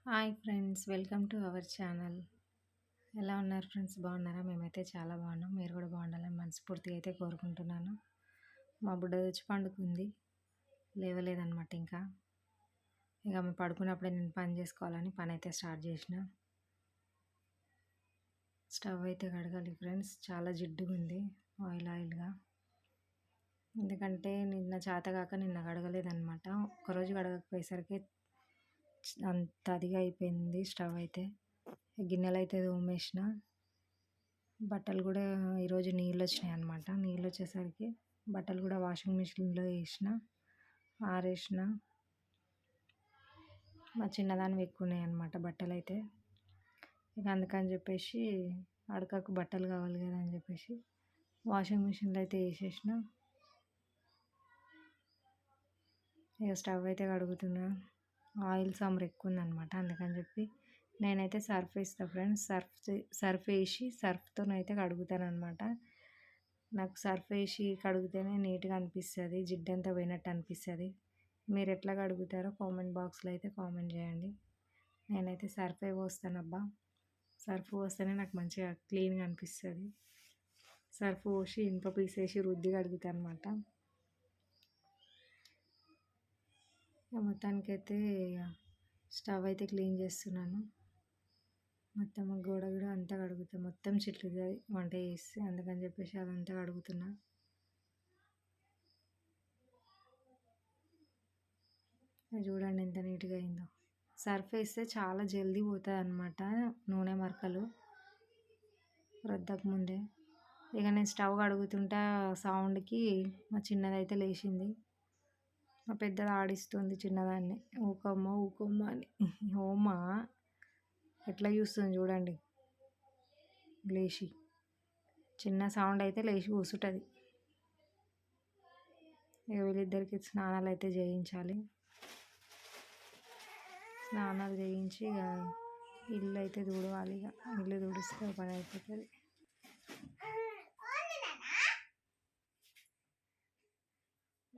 Hi friends, welcome to our channel. ఎలా ఉన్నారు friends? బాగున్నారా? మేమైతే చాలా బాగున్నాం. మీరు కూడా బాగుండాలని మనస్ఫూర్తిగా అయితే కోరుకుంటున్నాను. మా బుడ్డ వచ్చి పండుకుంది, లేవలేదన్నమాట. ఇక ఆమె పడుకున్నప్పుడే నేను పని చేసుకోవాలని పని అయితే స్టార్ట్ చేసిన. స్టవ్ అయితే కడగాలి ఫ్రెండ్స్, చాలా జిడ్డుగా ఉంది, ఆయిల్గా. ఎందుకంటే నిన్న చేతగాక నిన్న కడగలేదన్నమాట. ఒక్కరోజు కడగకపోయేసరికి అంత అదిగా అయిపోయింది స్టవ్ అయితే. గిన్నెలు అయితే తోమేసిన, బట్టలు కూడా ఈరోజు నీళ్ళు వచ్చినాయి అనమాట. నీళ్ళు వచ్చేసరికి బట్టలు కూడా వాషింగ్ మిషన్లో వేసిన, ఆరేసిన. మా చిన్నదానివి ఎక్కువ ఉన్నాయి అనమాట బట్టలు అయితే. ఇక అందుకని చెప్పేసి అడకకు బట్టలు కావాలి కదా అని చెప్పేసి వాషింగ్ మిషన్లో అయితే వేసేసిన. ఇక స్టవ్ అయితే కడుగుతున్నా. ఆయిల్ సమ్మర్ ఎక్కువ ఉందన్నమాట. అందుకని చెప్పి నేనైతే సర్ఫ్ వేస్తాను ఫ్రెండ్స్. సర్ఫ్ వేసి సర్ఫ్తోనైతే కడుగుతాను అనమాట. నాకు సర్ఫ్ వేసి కడిగితేనే నీట్గా అనిపిస్తుంది, జిడ్డంతా పోయినట్టు అనిపిస్తుంది. మీరు ఎట్లా కడుగుతారో కామెంట్ బాక్స్లో అయితే కామెంట్ చేయండి. నేనైతే సర్ఫే పోస్తాను అబ్బా. సర్ఫ్ పోస్తేనే నాకు మంచిగా క్లీన్గా అనిపిస్తుంది. సర్ఫ్ పోసి ఇనుప పీసేసి రుద్ది కడుగుతాను అనమాట. మొత్తానికైతే స్టవ్ అయితే క్లీన్ చేస్తున్నాను. మొత్తం గోడ కూడా అంతా కడుగుతాను. మొత్తం చిట్లుగా వంట చేస్తే అందుకని చెప్పేసి అదంతా కడుగుతున్నా. చూడండి ఎంత నీట్గా అయిందో. సర్ఫ్ వేస్తే చాలా జల్దీ పోతుంది అనమాట నూనె మరకలు రుద్దక ముందే. ఇక నేను స్టవ్ కడుగుతుంటా సౌండ్కి మా చిన్నదైతే లేచింది. మా పెద్దది ఆడిస్తుంది చిన్నదాన్ని, ఊకమ్మ అని. ఓమా ఎట్లా చూస్తుంది చూడండి, లేచి చిన్న సౌండ్ అయితే లేచి కూర్చుంటుంది. ఇక వీళ్ళిద్దరికి స్నానాలు అయితే చేయించాలి. స్నానాలు చేయించి ఇక ఇల్లు అయితే తుడవాలి. ఇక ఇల్లు తుడిస్తే పని అయిపోతుంది.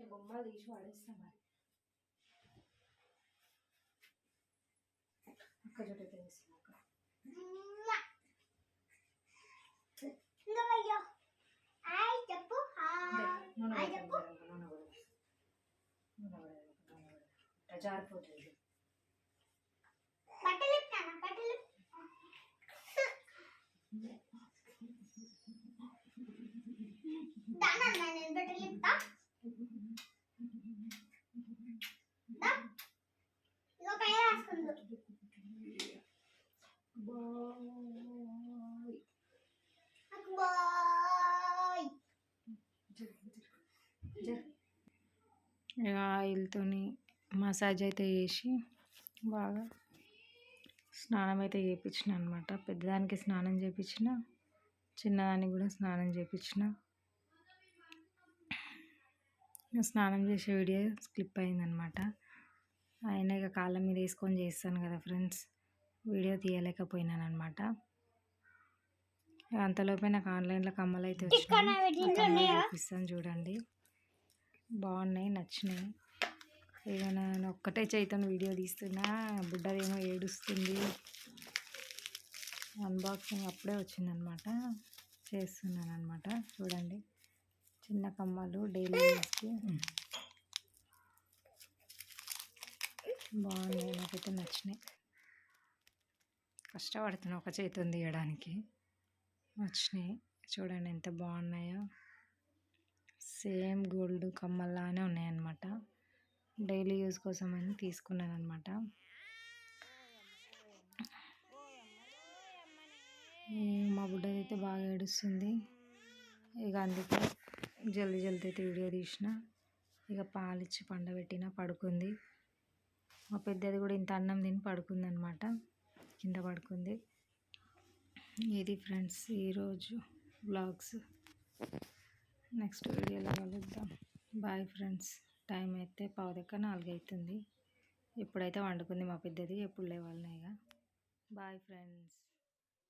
బొమ్మలు తీసి పడేస్తాం మరి. అక్క జొట్ట వేస్తాం అక్క. జారిపోతుంది. ఇక ఆయిల్తోని మసాజ్ అయితే చేసి బాగా స్నానం అయితే చేయించిన అనమాట. పెద్దదానికి స్నానం చేయించిన, చిన్నదానికి కూడా స్నానం చేయించిన. స్నానం చేసే వీడియో స్కిప్ అయిందనమాట. ఆయన ఇక కాళ్ళ మీద వేసుకొని చేస్తాను కదా ఫ్రెండ్స్, వీడియో తీయలేకపోయినాను అనమాట. అంతలోపే నాకు ఆన్లైన్లో కమ్మలు అయితే వచ్చినాయి, చూపిస్తాను చూడండి. బాగున్నాయి, నచ్చినాయి. ఇక నేను ఒక్కటే చేతితో వీడియో తీస్తున్నా, బుడ్డదేమో ఏడుస్తుంది. అన్బాక్సింగ్ అప్పుడే వచ్చిందనమాట, చేస్తున్నాను అనమాట. చూడండి, చిన్న కమ్మలు డైలీ యూస్కి బాగున్నాయి, నాకైతే నచ్చినాయి. కష్టపడుతున్నా ఒక చేతితో తీయడానికి, నచ్చినాయి. చూడండి ఎంత బాగున్నాయో. సేమ్ గోల్డ్ కమ్మల్లానే ఉన్నాయన్నమాట. డైలీ యూజ్ కోసం అని తీసుకున్నాను అనమాట. మా బుడ్డది అయితే బాగా ఏడుస్తుంది. ఇక అందుకే జల్దీ అయితే వీడియో తీసిన. ఇక పాలిచ్చి పండబెట్టిన, పడుకుంది. మా పెద్దది కూడా ఇంత అన్నం తిని పడుకుంది అనమాట, కింద పడుకుంది. ఇది ఫ్రెండ్స్ ఈరోజు వ్లాగ్స్. నెక్స్ట్ వీడియోలో కలుద్దాం. Bye friends. టైం అయితే 3:45 అవుతుంది. ఇప్పుడైతే వండుకుంది మా పెద్దది, ఎప్పుడు లేవాలి ఇక. Bye friends.